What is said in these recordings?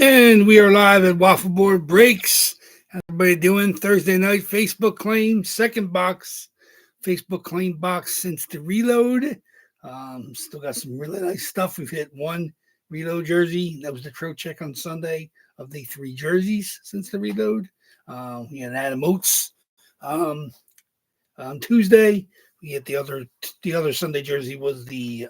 And we are live at WAFFLEBOARD Breaks. How everybody doing? Thursday night Facebook claim, second box, Facebook claim box since the reload. Still got some really nice stuff. We've hit one reload jersey. That was the pro check on Sunday of the three jerseys since the reload. We had Adam Oates on Tuesday. We had the other Sunday jersey was the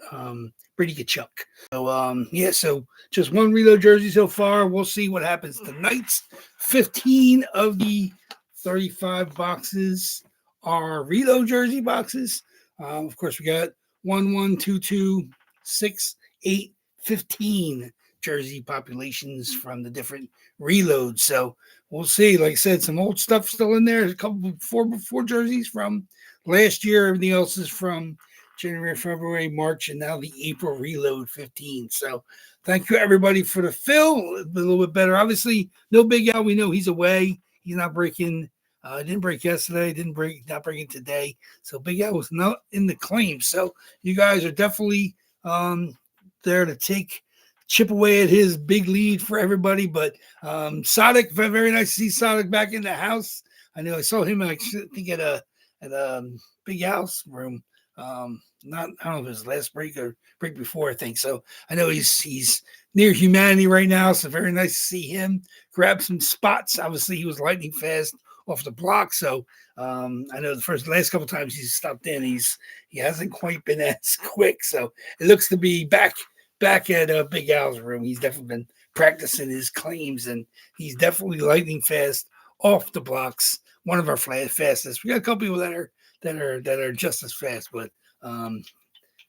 Brady Kachuk. So so just one reload jersey so far. We'll see what happens tonight. 15 of the 35 boxes are reload jersey boxes. Of course, we got 1, 1, 2, 2, 6, 8, 15 jersey populations from the different reloads. So we'll see. Like I said, some old stuff still in there. A couple four jerseys from last year. Everything else is from January, February, March, and now the April reload 15. So thank you everybody for the fill. A little bit better. Obviously, no Big Al. We know he's away. He's not breaking. Didn't break yesterday. Not breaking today. So Big Al was not in the claim. So you guys are definitely there to chip away at his big lead for everybody. But Sadiq, very nice to see Sadiq back in the house. I know I saw him. I think at a Big Al's room. Not I don't know if it was last break or break before. I think so. I know he's near humanity right now. So very nice to see him grab some spots. Obviously, he was lightning fast off the block. So I know the last couple times he's stopped in, he hasn't quite been as quick. So it looks to be back at Big Al's room. He's definitely been practicing his claims, and he's definitely lightning fast off the blocks. One of our fastest. We got a couple people that are just as fast, but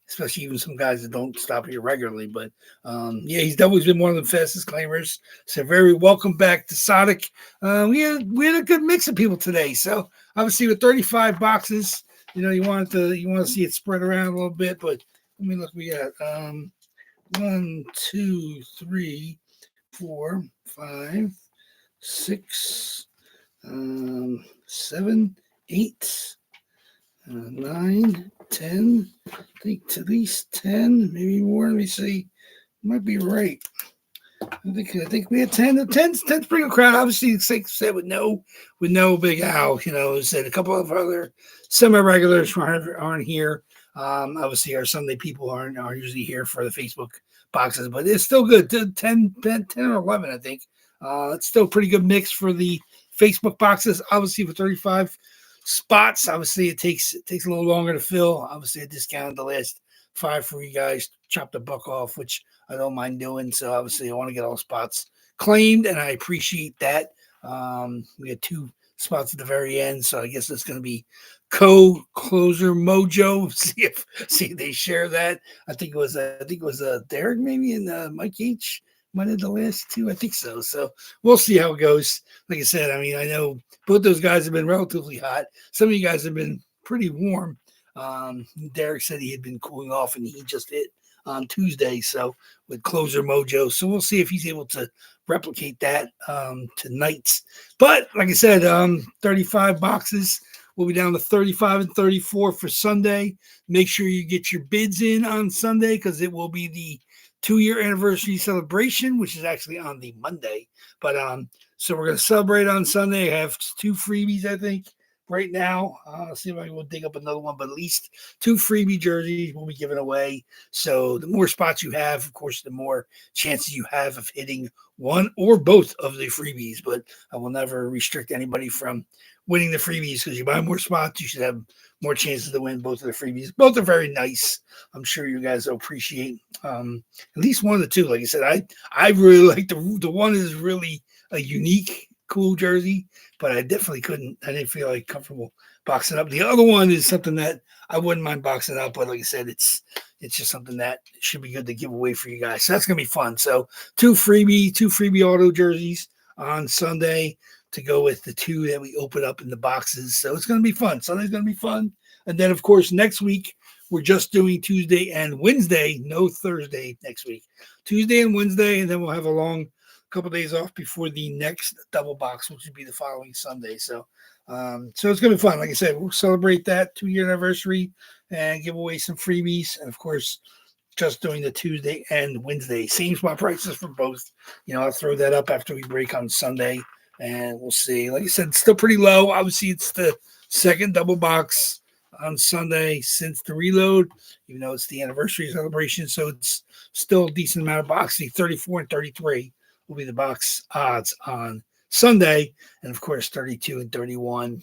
especially even some guys that don't stop here regularly. But he's always been one of the fastest claimers. So very welcome back to Sonic. We had a good mix of people today. So obviously with 35 boxes, you want to see it spread around a little bit. But let me look. We got 1, 2, 3, 4, 5, 6, 7, 8. 9, 10, I think at least 10, maybe more. Let me see. Might be right. I think we had 10. The 10's pretty good crowd. Obviously, 6 said with no Big Al. Said a couple of other semi-regulars aren't here. Obviously, our Sunday people aren't usually here for the Facebook boxes, but it's still good. 10 or 11, I think. It's still a pretty good mix for the Facebook boxes. Obviously, for 35 spots, obviously it takes a little longer to fill. Obviously, I discounted the last 5 for you guys, chopped the buck off, which I don't mind doing. So obviously, I want to get all spots claimed, and I appreciate that. We had 2 spots at the very end, so I guess it's going to be co-closer mojo. See if they share that. I think it was Derek maybe and Mike H. Might have the last 2. I think so. So we'll see how it goes. Like I said, I mean, I know both those guys have been relatively hot. Some of you guys have been pretty warm. Derek said he had been cooling off, and he just hit on Tuesday. So with closer mojo, so we'll see if he's able to replicate that tonight. But like I said, 35 boxes. We'll be down to 35 and 34 for Sunday. Make sure you get your bids in on Sunday because it will be the 2-year anniversary celebration, which is actually on the Monday. But so we're going to celebrate on Sunday. I have 2 freebies, I think, right now. I'll see if I will dig up another one, but at least 2 freebie jerseys will be given away. So the more spots you have, of course, the more chances you have of hitting one or both of the freebies. But I will never restrict anybody from winning the freebies because you buy more spots, you should have more chances to win both of the freebies. Both are very nice. I'm sure you guys will appreciate at least one of the 2. Like I said, I really like the one is really a unique, cool jersey, but I didn't feel like comfortable boxing up. The other one is something that I wouldn't mind boxing up, but like I said, it's just something that should be good to give away for you guys. So that's gonna be fun. So 2 freebie auto jerseys on Sunday to go with the 2 that we open up in the boxes. So it's going to be fun. Sunday's going to be fun. And then, of course, next week, we're just doing Tuesday and Wednesday, no Thursday next week. Tuesday and Wednesday, and then we'll have a long couple of days off before the next double box, which would be the following Sunday. So it's going to be fun. Like I said, we'll celebrate that 2-year anniversary and give away some freebies. And, of course, just doing the Tuesday and Wednesday. Same spot prices for both. I'll throw that up after we break on Sunday, and we'll see. Like I said, it's still pretty low. Obviously, it's the second double box on Sunday since the reload, even though it's the anniversary celebration. So it's still a decent amount of boxing. 34 and 33 will be the box odds on Sunday. And of course, 32 and 31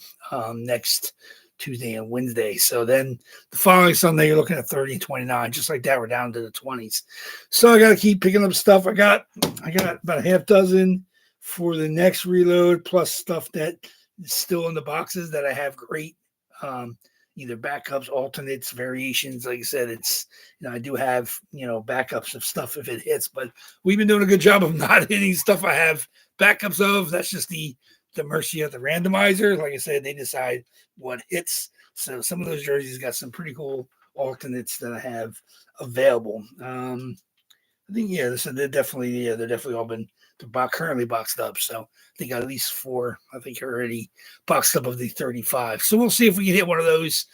next Tuesday and Wednesday. So then the following Sunday, you're looking at 30 and 29. Just like that, we're down to the 20s. So I got to keep picking up stuff. I got about a half dozen for the next reload, plus stuff that is still in the boxes that I have great either backups, alternates, variations. Like I said, it's, I do have, backups of stuff if it hits, but we've been doing a good job of not hitting stuff I have backups of. That's just the mercy of the randomizer. Like I said, they decide what hits. So some of those jerseys got some pretty cool alternates that I have available. I think, they're definitely all been currently boxed up. So I think at least 4, I think, are already boxed up of the 35. So we'll see if we can hit one of those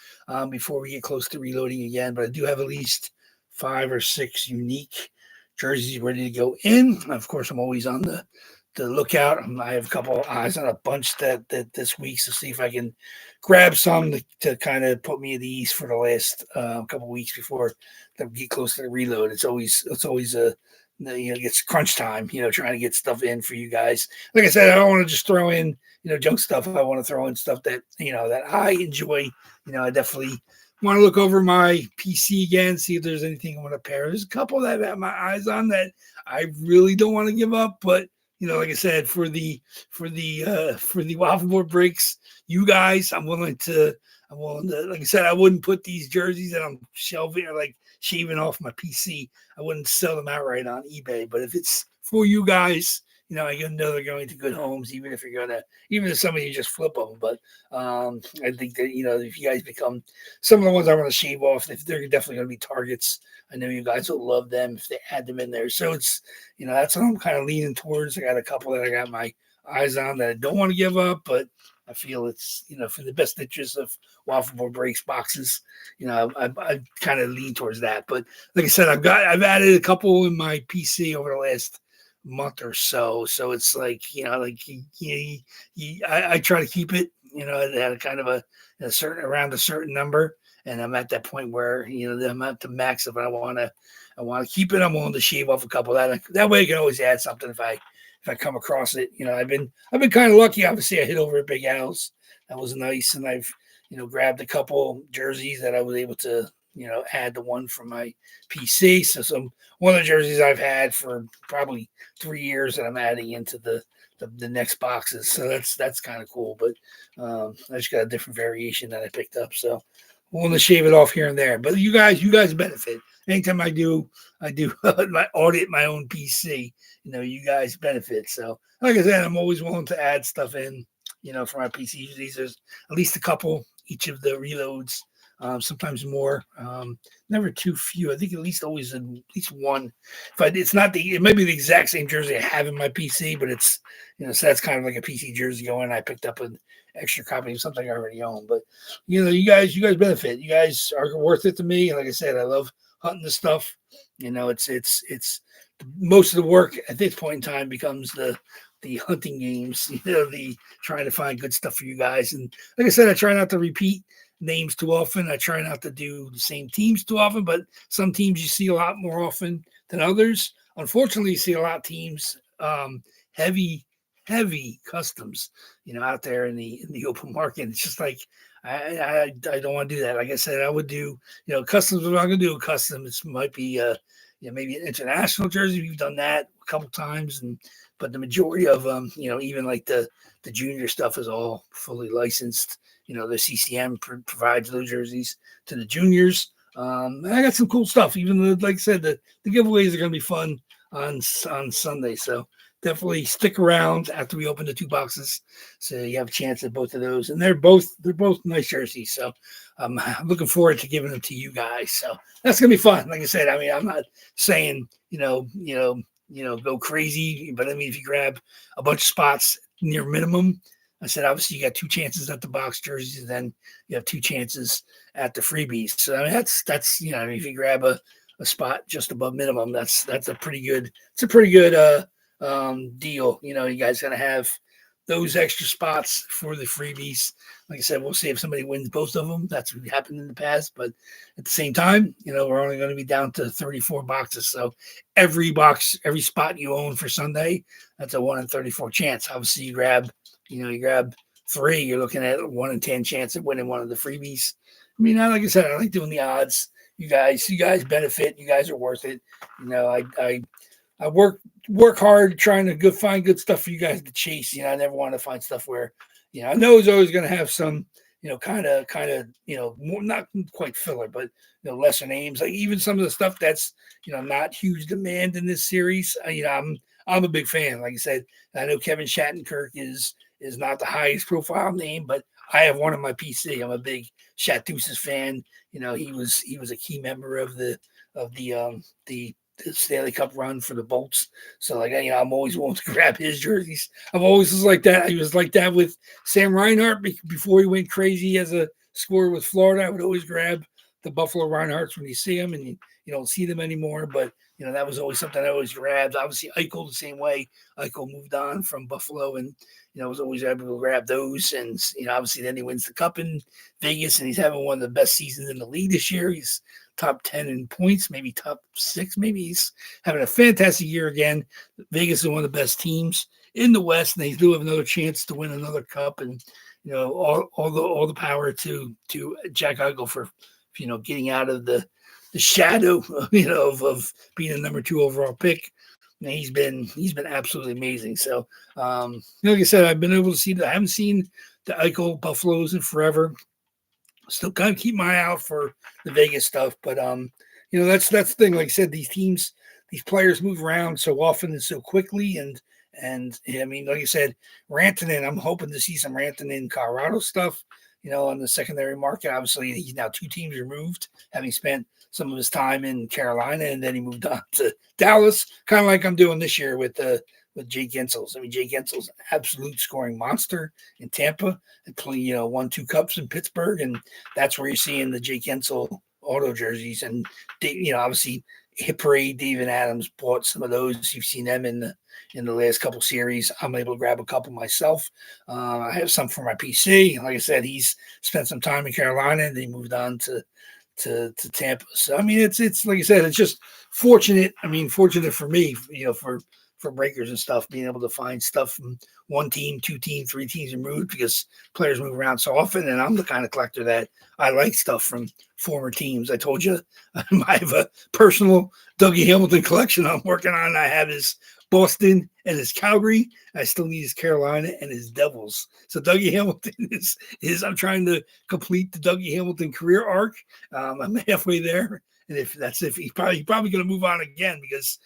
before we get close to reloading again. But I do have at least 5 or 6 unique jerseys ready to go in. Of course, I'm always on the lookout. I have a couple of eyes on a bunch that this week, so see if I can grab some to kind of put me at ease for the last couple of weeks before we get close to the reload. It's always it's crunch time, trying to get stuff in for you guys. Like I said, I don't want to just throw in, junk stuff. I want to throw in stuff that, that I enjoy. I definitely want to look over my PC again, see if there's anything I want to pair. There's a couple that I have my eyes on that I really don't want to give up, but like I said, for the waffle board breaks, you guys, I'm willing to, like I said, I wouldn't put these jerseys that I'm shelving or like shaving off my PC. I wouldn't sell them outright on eBay. But if it's for you guys, I know they're going to good homes, even if some of you just flip them. But I think that, if you guys become some of the ones I want to shave off, if they're definitely going to be targets, I know you guys will love them if they add them in there. So it's, that's what I'm kind of leaning towards. I got a couple that I got my eyes on that I don't want to give up, but I feel it's, for the best interest of waffle board breaks boxes, I kind of lean towards that. But like I said, I've added a couple in my PC over the last month or so. So it's like, I try to keep it, at a kind of around a certain number. And I'm at that point where, I'm at the max of it. I want to keep it. I'm willing to shave off a couple of that way I can always add something if I come across it. I've been kind of lucky. Obviously I hit over at Big Al's. That was nice. And I've, grabbed a couple jerseys that I was able to, add the one from my PC. So one of the jerseys I've had for probably 3 years that I'm adding into the next boxes. So that's kind of cool. But I just got a different variation that I picked up. So I'm willing to shave it off here and there. But you guys benefit. Anytime I do my audit my own PC, you guys benefit. So like I said, I'm always willing to add stuff in, for my PC. There's at least a couple each of the reloads. Sometimes more, never too few. I think at least one. But it's not it might be the exact same jersey I have in my PC, but it's, so that's kind of like a PC jersey going. I picked up an extra copy of something I already own. But, you guys benefit. You guys are worth it to me. Like I said, I love hunting this stuff. It's most of the work at this point in time becomes the hunting games, the trying to find good stuff for you guys. And like I said, I try not to repeat names too often. I try not to do the same teams too often, but some teams you see a lot more often than others. Unfortunately, you see a lot of teams, heavy customs, out there in the open market. It's just like, I don't want to do that. Like I said, I would do, customs. We're not going to do a custom. It might be, maybe an international jersey. We've done that a couple times, but the majority of them, even like the junior stuff is all fully licensed. The CCM provides those jerseys to the juniors. And I got some cool stuff. Even like I said, the giveaways are going to be fun on Sunday. So definitely stick around after we open the 2 boxes, so you have a chance at both of those. And they're both nice jerseys. So I'm looking forward to giving them to you guys. So that's gonna be fun. Like I said, I'm not saying go crazy, but if you grab a bunch of spots near minimum, I said obviously you got 2 chances at the box jerseys, and then you have 2 chances at the freebies. So that's if you grab a a spot just above minimum. That's a pretty good. It's a pretty good deal. You know, you guys gonna have those extra spots for the freebies. Like I said, we'll see if somebody wins both of them. That's what happened in the past. But at the same time, you know, we're only going to be down to 34 boxes. So every box, every spot you own for Sunday, that's a 1 in 34 chance. Obviously, you grab 3, you're looking at a 1 in 10 chance of winning one of the freebies. I mean, like I said, I like doing the odds. You guys benefit. You guys are worth it. You know, I work hard trying to find good stuff for you guys to chase. You know, I never want to find stuff where, you know, I know it's always going to have some, you know, kind of, you know, more, not quite filler, but, you know, lesser names. Like even some of the stuff that's, you know, not huge demand in this series. You know, I'm a big fan. Like I said, I know Kevin Shattenkirk is not the highest profile name, but I have one on my PC. I'm a big Shattusis fan. You know, he was a key member of the Stanley Cup run for the Bolts. So, like, you know, I'm always willing to grab his jerseys. I've always was like that. He was like that with Sam Reinhart before he went crazy as a scorer with Florida. I would always grab the Buffalo Reinharts when you see them, and you don't see them anymore. But, you know, that was always something I always grabbed. Obviously, Eichel the same way. Eichel moved on from Buffalo and, you know, was always able to grab those. And, you know, obviously then he wins the Cup in Vegas, and he's having one of the best seasons in the league this year. He's top 10 in points, maybe top 6. Maybe he's having a fantastic year again. Vegas is one of the best teams in the West, and they do have another chance to win another Cup. And, you know, all the power to Jack Eichel for, you know, getting out of the shadow, you know, of being a number 2 overall pick. And he's been absolutely amazing. So, like I said, I've been able to see that. I haven't seen the Eichel Buffaloes in forever. Still kind of keep my eye out for the Vegas stuff, but you know, that's the thing. Like I said, these players move around so often and so quickly, and I mean, like I said, Rantanen. I'm hoping to see some Rantanen Colorado stuff. You know, on the secondary market. Obviously, he's now 2 teams removed, having spent some of his time in Carolina, and then he moved on to Dallas, kind of like I'm doing this year with Jake Gensels. I mean, Jake Gensels, absolute scoring monster in Tampa, and you know, won 2 cups in Pittsburgh, and that's where you're seeing the Jake Gensel auto jerseys. And you know, obviously, Hit Parade, David Adams bought some of those. You've seen them in the last couple series. I'm able to grab a couple myself. I have some for my PC. Like I said, he's spent some time in Carolina, and then he moved on to Tampa. So I mean, it's like I said, it's just fortunate. I mean, fortunate for me, you know, for breakers and stuff, being able to find stuff from 1 team, 2 teams, 3 teams removed, because players move around so often. And I'm the kind of collector that I like stuff from former teams. I told you I have a personal Dougie Hamilton collection I'm working on. I have his Boston and his Calgary. I still need his Carolina and his Devils. So Dougie Hamilton is I'm trying to complete the Dougie Hamilton career arc. I'm halfway there. And if he's probably going to move on again, because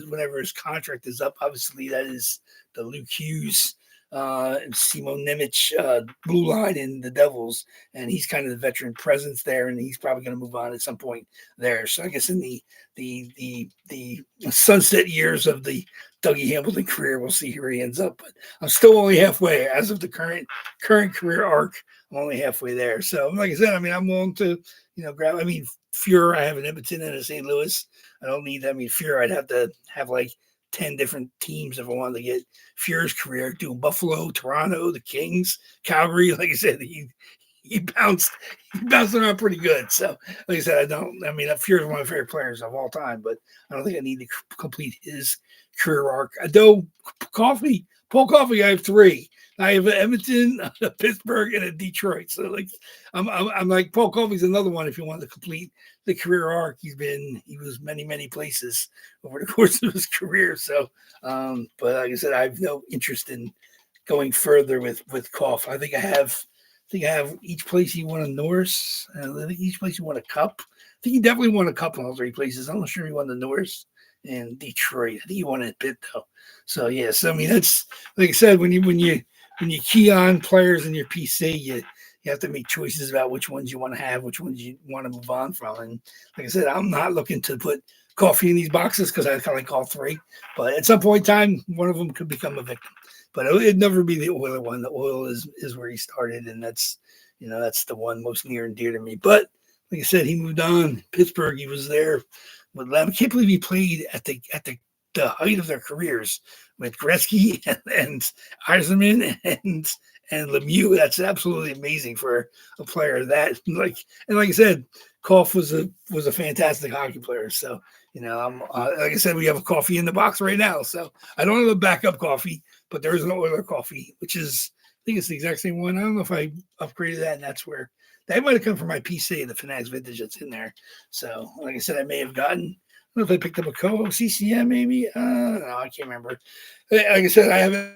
whenever his contract is up, obviously that is the Luke Hughes and Simon Nemec blue line in the Devils, and he's kind of the veteran presence there, and he's probably going to move on at some point there. So I guess in the sunset years of the Dougie Hamilton career, we'll see where he ends up. But I'm still only halfway as of the current career arc. I'm only halfway there. So like I said, I mean, I'm willing to, you know, grab. I mean, Fuhrer, I have an Edmonton and a St. Louis. I don't need that. I mean, Fuhrer, I'd have to have like 10 different teams if I wanted to get Fuhrer's career, doing Buffalo, Toronto, the Kings, Calgary. Like I said, he bounced around pretty good. So, like I said, Fuhrer's one of my favorite players of all time, but I don't think I need to complete his career arc. Though Paul Coffey, I have 3. I have an Edmonton, a Pittsburgh, and a Detroit. So like, I'm like Paul Coffey's another one. If you want to complete the career arc, he was many places over the course of his career. So, but like I said, I have no interest in going further with Koff. I think I have each place he won a Norris. I think each place he won a cup. I think he definitely won a cup in all 3 places. I'm not sure he won the Norris in Detroit. I think he won it a bit though. So yeah, so I mean, that's like I said, when you key on players in your PC, you have to make choices about which ones you want to have, which ones you want to move on from. And like I said, I'm not looking to put Coffey in these boxes because I kind of like all 3. But at some point in time, one of them could become a victim. But it'd never be the Oiler one. The Oil is where he started, and that's the one most near and dear to me. But like like I said, he moved on. Pittsburgh, he was there with Lamb. I can't believe he played at the height of their careers with Gretzky and Eiserman and Lemieux. That's absolutely amazing for a player that like I said, Koff was a fantastic hockey player. So I'm like I said, we have a coffee in the box right now. So I don't have a backup coffee, but there is an Oiler coffee, which is I think it's the exact same one. I don't know if I upgraded that, and that's where that might have come from my PC, the Fanatics Vintage that's in there. So like I said, I may have gotten. I don't know if I picked up a Koho CCM maybe. No, I can't remember. Like I said, I haven't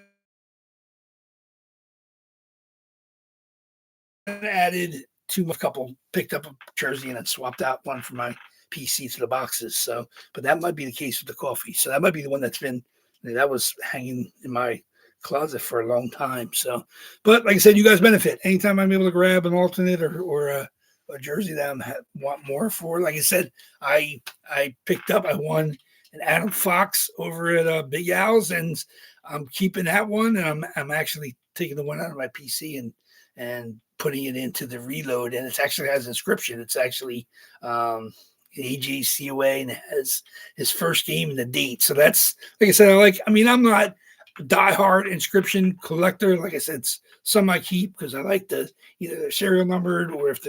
added to a couple. Picked up a jersey and then swapped out one for my PC to the boxes. So, but that might be the case with the coffee. So that might be the one that was hanging in my closet for a long time. So, but like I said, you guys benefit anytime I'm able to grab an alternate or a jersey that I want more for. Like I said, I won an Adam Fox over at Big Al's, and I'm keeping that one, and I'm actually taking the one out of my PC and putting it into the reload, and it actually has inscription. It's actually AJCOA, and it has his first game and the date. So that's like I said, I'm not a diehard inscription collector. Like I said, some I keep because I like either they're serial numbered or if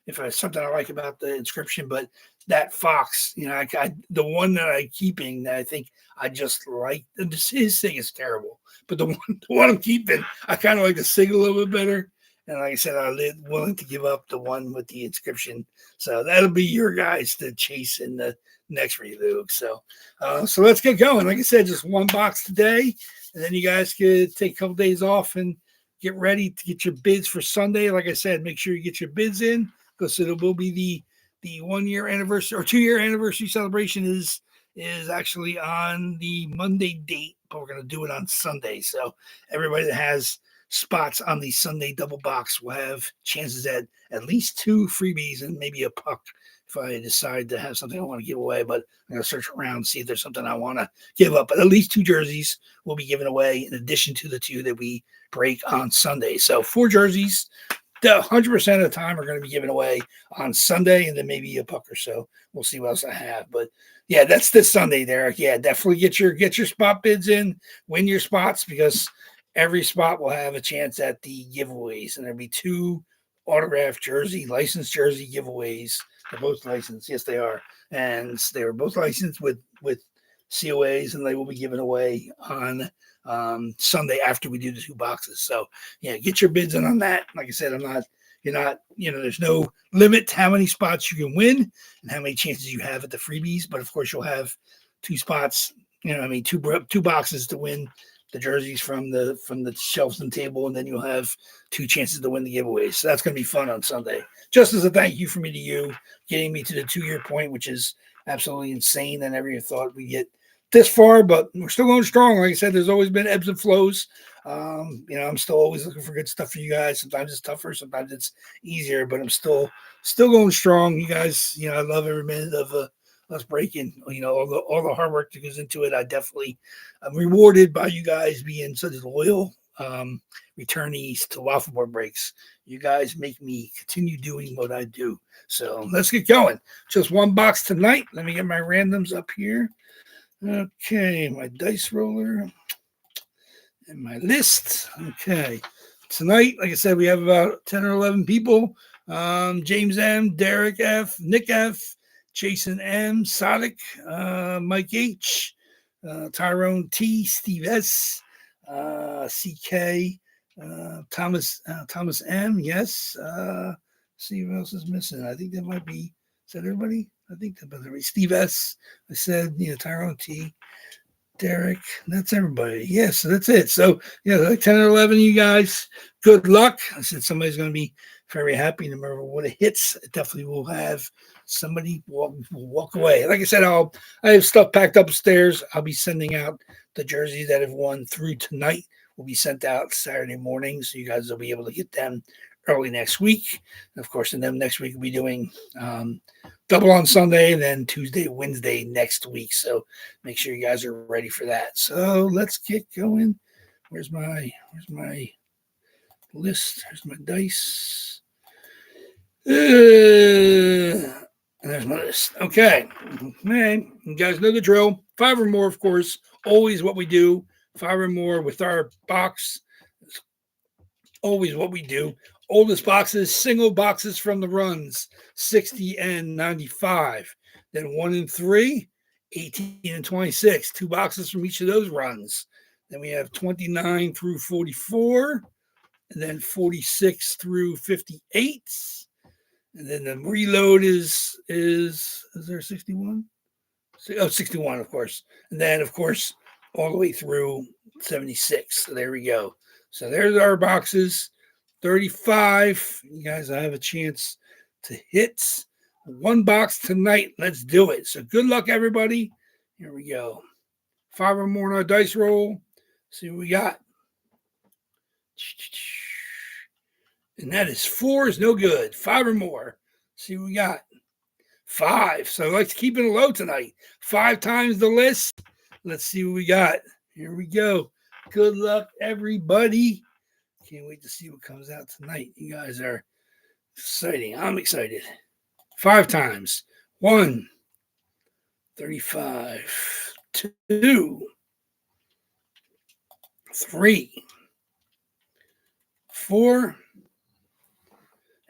it's something I like about the inscription. But that Fox, the one that I'm keeping that I think I just like, his thing is terrible. But the one I'm keeping, I kind of like the SIG a little bit better. And like I said, I'm willing to give up the one with the inscription. So that'll be your guys to chase in the next reload. So let's get going. Like I said, just one box today. And then you guys could take a couple days off and get ready to get your bids for Sunday. Like I said, make sure you get your bids in because it will be the 1 year anniversary or 2 year anniversary celebration is actually on the Monday date, but we're going to do it on Sunday. So everybody that has spots on the Sunday double box will have chances at least 2 freebies and maybe a puck if I decide to have something I want to give away. But I'm going to search around, see if there's something I want to give up. But at least 2 jerseys will be given away in addition to the 2 that we break on Sunday. So 4 jerseys, 100% of the time are going to be given away on Sunday, and then maybe a puck or so. We'll see what else I have. But yeah, that's this Sunday, Derek. Yeah, definitely get your spot bids in, win your spots, because every spot will have a chance at the giveaways, and there'll be 2 autographed licensed jersey giveaways. They're both licensed. Yes, they are. And they're both licensed with COAs, and they will be given away on Sunday after we do the 2 boxes. So yeah, get your bids in on that. Like I said, there's no limit to how many spots you can win and how many chances you have at the freebies. But of course, you'll have 2 spots, 2 boxes to win the jerseys from the shelves and table, and then you'll have 2 chances to win the giveaways. So that's going to be fun on Sunday. Just as a thank you from me to you, getting me to the 2-year point, which is absolutely insane. I never even thought we'd get this far, but we're still going strong. Like I said, there's always been ebbs and flows. I'm still always looking for good stuff for you guys. Sometimes it's tougher, sometimes it's easier, but I'm still going strong. You guys, I love every minute of us breaking, all the hard work that goes into it. I'm rewarded by you guys being such loyal returnees to WAFFLEBOARD breaks. You guys make me continue doing what I do. So let's get going. Just 1 box tonight. Let me get my randoms up here. Okay, my dice roller and my list. Okay. Tonight, like I said, we have about 10 or 11 people. James M, Derek F, Nick F, Jason M, Sadiq, Mike H, Tyrone T, Steve S, CK, Thomas M, yes. See what else is missing. I think that might be, is that everybody? I think that might be Steve S. I said, Tyrone T, Derek, that's everybody. Yeah, so that's it. So, like 10 or 11 of you guys, good luck. I said somebody's going to be very happy no matter what it hits. It definitely will have somebody walk away. Like I said, I have stuff packed upstairs. I'll be sending out the jerseys that have won through tonight. Will be sent out Saturday morning, so you guys will be able to get them early next week. And of course, and then next week we'll be doing double on Sunday, and then Tuesday, Wednesday next week. So make sure you guys are ready for that. So let's get going. Where's my list? Here's my dice. And there's my list. Okay. Man, you guys know the drill. 5 or more, of course. Always what we do. 5 or more with our box. Always what we do. Oldest boxes, single boxes from the runs, 60 and 95. Then 1 and 3, 18 and 26. 2 boxes from each of those runs. Then we have 29 through 44. And then 46 through 58. And then the reload is there 61? Oh, 61, of course. And then, of course, all the way through 76. So there we go. So there's our boxes. 35. You guys, I have a chance to hit 1 box tonight. Let's do it. So good luck, everybody. Here we go. 5 or more on our dice roll. See what we got. And that is 4 is no good. 5 or more. See what we got. 5. So I like to keep it low tonight. 5 times the list. Let's see what we got. Here we go. Good luck, everybody. Can't wait to see what comes out tonight. You guys are exciting. I'm excited. 5 times. 1, 35, 2, 3, 4.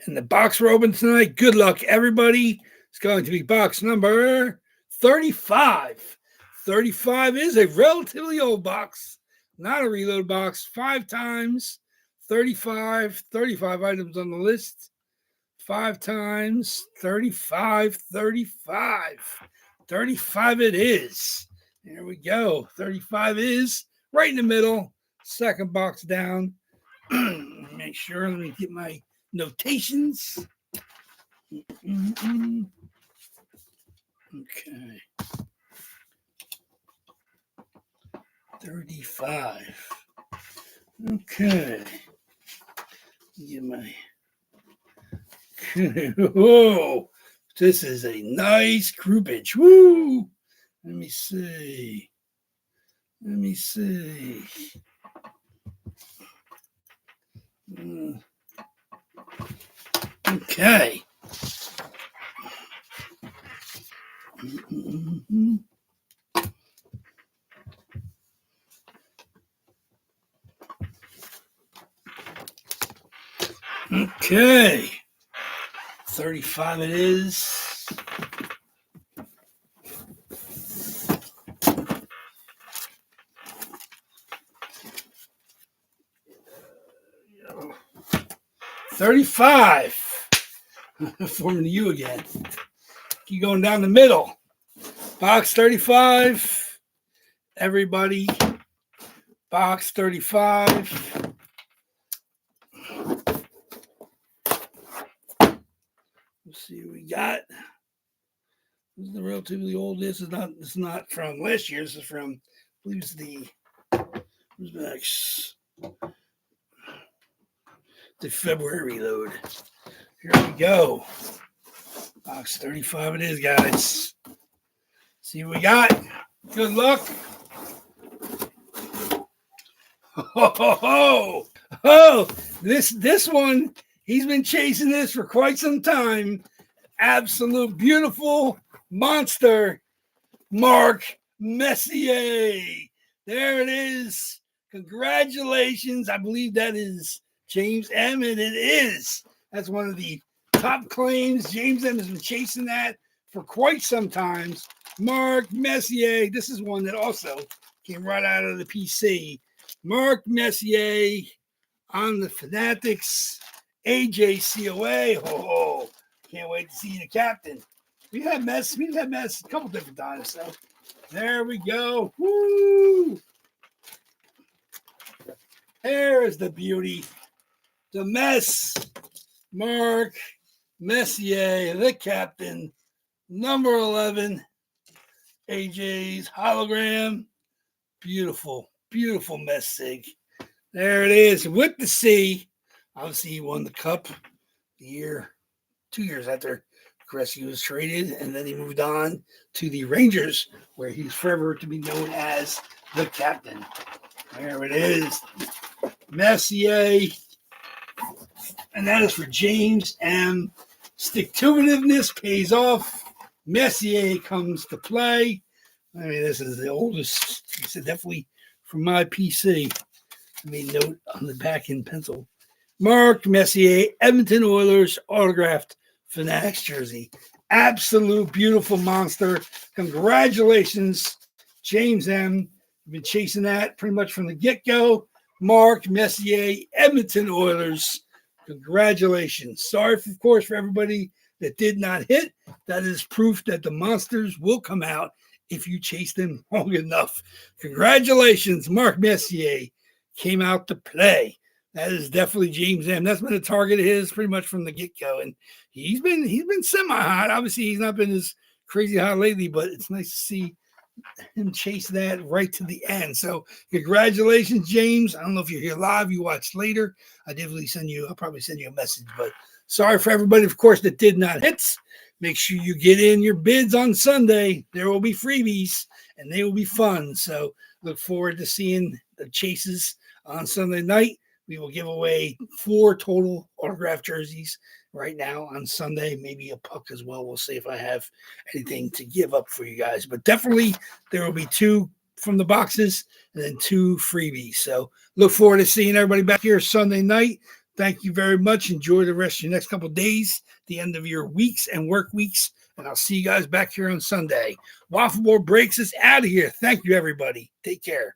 And the box we're open tonight. Good luck, everybody. It's going to be box number 35. 35 is a relatively old box, not a reload box. 5 times. 35 items on the list. 5 times 35. 35 it is. There we go. 35 is right in the middle. Second box down. Make sure. Let me get my notations. Okay. 35. Okay. Get my. Whoa. This is a nice groupage. Woo. Let me see. Okay. Okay. 35 it is. $35. Forming to you again. Keep going down the middle. Box 35. Everybody. Box 35. Let's see what we got. This is the relatively old. This is not. It's not from last year. This is from. I believe it's the February reload. Here we go. Box 35 it is, guys. See what we got. Good luck. This one, he's been chasing this for quite some time. Absolute beautiful monster, Mark Messier. There it is. Congratulations. I believe that is James M. And it is. That's one of the top claims. James M. has been chasing that for quite some time. Mark Messier. This is one that also came right out of the PC. Mark Messier on the Fanatics. AJCOA. Oh, can't wait to see the captain. We've had Mess a couple different times. So there we go. Woo! There's the beauty. The mess. Mark Messier, the captain. Number 11. AJ's hologram. Beautiful, beautiful mess sig. There it is with the C. Obviously, he won the cup 2 years after Gretzky was traded, and then he moved on to the Rangers, where he's forever to be known as the captain. There it is. Messier. And that is for James M. Stick-to-itiveness pays off. Messier comes to play. I mean, this is the oldest. It's definitely from my PC. I made a note on the back in pencil. Mark Messier, Edmonton Oilers autographed Fanatics jersey. Absolute beautiful monster. Congratulations, James M. You've been chasing that pretty much from the get-go. Mark Messier, Edmonton Oilers. Congratulations. Sorry, of course, for everybody that did not hit. That is proof that the monsters will come out if you chase them long enough. Congratulations, Mark Messier came out to play. That is definitely James M. That's been a target of his pretty much from the get-go. And he's been semi-hot. Obviously, he's not been as crazy hot lately, but it's nice to see him chase that right to the end. So congratulations, James. I don't know if you're here live, you watch later. I'll probably send you a message, but sorry for everybody, of course, that did not hit. Make sure you get in your bids on Sunday. There will be freebies and they will be fun. So look forward to seeing the chases on Sunday night. We will give away 4 total autographed jerseys right now on Sunday, maybe a puck as well. We'll see if I have anything to give up for you guys. But definitely there will be 2 from the boxes and then 2 freebies. So look forward to seeing everybody back here Sunday night. Thank you very much. Enjoy the rest of your next couple of days, the end of your weeks and work weeks. And I'll see you guys back here on Sunday. Waffleboard Breaks us out of here. Thank you, everybody. Take care.